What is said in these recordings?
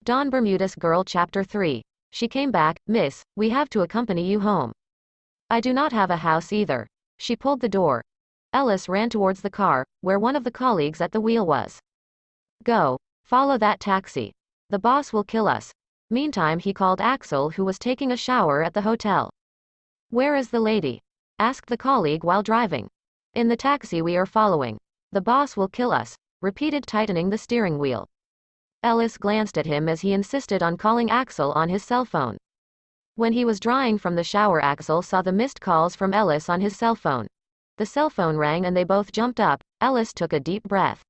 Don Bermuda's Girl Chapter 3. She came back. Miss, we have to accompany you home. I do not have a house either. She pulled the door. Ellis ran towards the car, where one of the colleagues at the wheel was. Go. Follow that taxi. The boss will kill us. Meantime he called Axel, who was taking a shower at the hotel. Where is the lady? Asked the colleague while driving. In the taxi we are following. The boss will kill us, repeated, tightening the steering wheel. Ellis glanced at him as he insisted on calling Axel on his cell phone. When he was drying from the shower, Axel saw the missed calls from Ellis on his cell phone. The cell phone rang and they both jumped up. Ellis took a deep breath.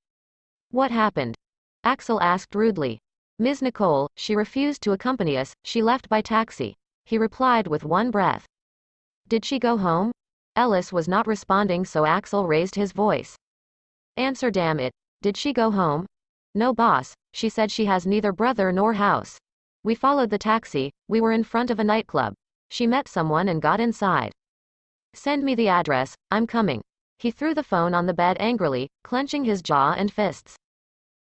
What happened? Axel asked rudely. Ms. Nicole, she refused to accompany us, she left by taxi. He replied with one breath. Did she go home? Ellis was not responding, so Axel raised his voice. Answer, damn it. Did she go home? No, boss, she said she has neither brother nor house. We followed the taxi, we were in front of a nightclub. She met someone and got inside. Send me the address, I'm coming. He threw the phone on the bed angrily, clenching his jaw and fists.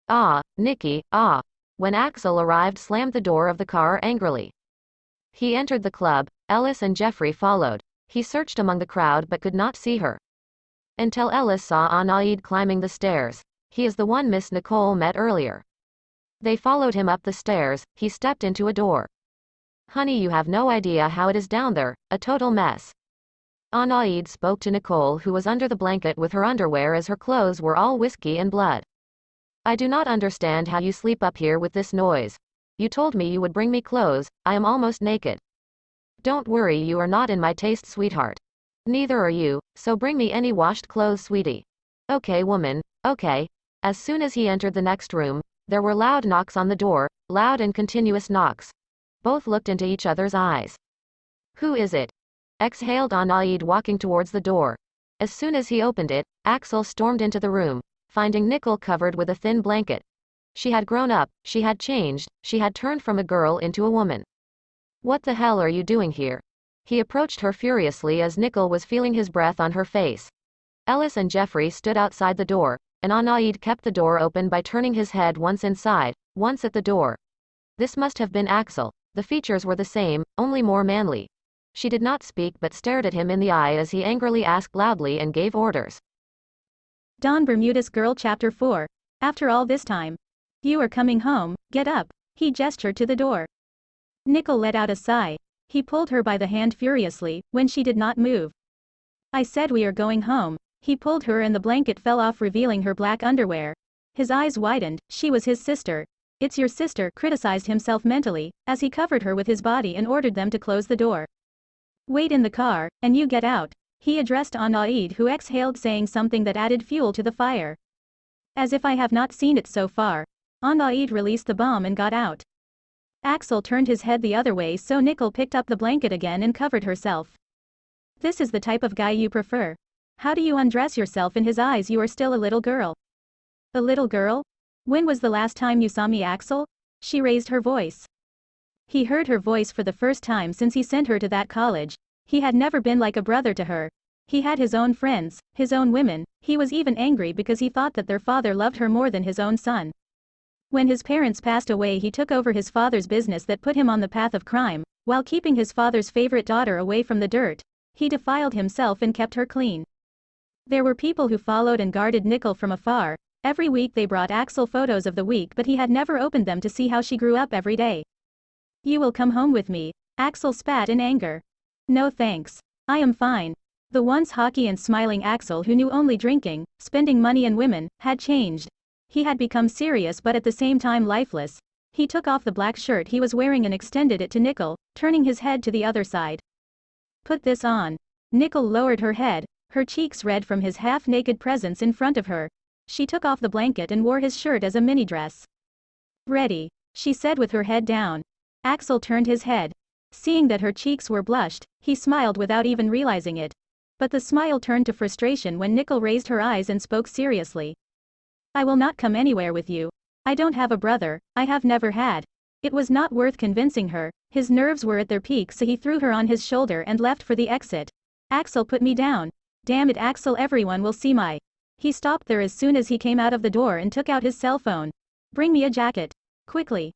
Ah, Nicky, ah. When Axel arrived, slammed the door of the car angrily. He entered the club. Ellis and Jeffrey followed. He searched among the crowd but could not see her. Until Ellis saw Anaid climbing the stairs. He is the one Miss Nicole met earlier. They followed him up the stairs. He stepped into a door. Honey, you have no idea how it is down there, a total mess. Anaid spoke to Nicole, who was under the blanket with her underwear as her clothes were all whiskey and blood. I do not understand how you sleep up here with this noise. You told me you would bring me clothes, I am almost naked. Don't worry, you are not in my taste, sweetheart. Neither are you, so bring me any washed clothes, sweetie. Okay, woman, okay. As soon as he entered the next room, there were loud knocks on the door, loud and continuous knocks. Both looked into each other's eyes. Who is it? Exhaled Anaid, walking towards the door. As soon as he opened it, Axel stormed into the room, finding Nicole covered with a thin blanket. She had grown up, she had changed, she had turned from a girl into a woman. What the hell are you doing here? He approached her furiously as Nicole was feeling his breath on her face. Ellis and Jeffrey stood outside the door, and Anaid kept the door open by turning his head once inside, once at the door. This must have been Axel. The features were the same, only more manly. She did not speak but stared at him in the eye as he angrily asked loudly and gave orders. Don Bermuda's Girl Chapter 4. After all this time. You are coming home, get up. He gestured to the door. Nicole let out a sigh. He pulled her by the hand furiously, when she did not move. I said we are going home. He pulled her and the blanket fell off, revealing her black underwear. His eyes widened. She was his sister. It's your sister, criticized himself mentally, as he covered her with his body and ordered them to close the door. Wait in the car, and you get out. He addressed Anaid, who exhaled, saying something that added fuel to the fire. As if I have not seen it so far. Anaid released the bomb and got out. Axel turned his head the other way, so Nicole picked up the blanket again and covered herself. This is the type of guy you prefer. How do you undress yourself? In his eyes you are still a little girl. A little girl? When was the last time you saw me, Axel? She raised her voice. He heard her voice for the first time since he sent her to that college. He had never been like a brother to her. He had his own friends, his own women. He was even angry because he thought that their father loved her more than his own son. When his parents passed away, he took over his father's business that put him on the path of crime, while keeping his father's favorite daughter away from the dirt. He defiled himself and kept her clean. There were people who followed and guarded Nicole from afar. Every week they brought Axel photos of the week, but he had never opened them to see how she grew up every day. You will come home with me. Axel spat in anger. No thanks. I am fine. The once hockey and smiling Axel, who knew only drinking, spending money and women, had changed. He had become serious but at the same time lifeless. He took off the black shirt he was wearing and extended it to Nicole, turning his head to the other side. Put this on. Nicole lowered her head, her cheeks red from his half-naked presence in front of her. She took off the blanket and wore his shirt as a mini-dress. Ready, she said with her head down. Axel turned his head. Seeing that her cheeks were blushed, he smiled without even realizing it. But the smile turned to frustration when Nicole raised her eyes and spoke seriously. I will not come anywhere with you. I don't have a brother, I have never had. It was not worth convincing her. His nerves were at their peak, so he threw her on his shoulder and left for the exit. Axel, put me down. Damn it, Axel, everyone will see my... He stopped there as soon as he came out of the door and took out his cell phone. Bring me a jacket. Quickly.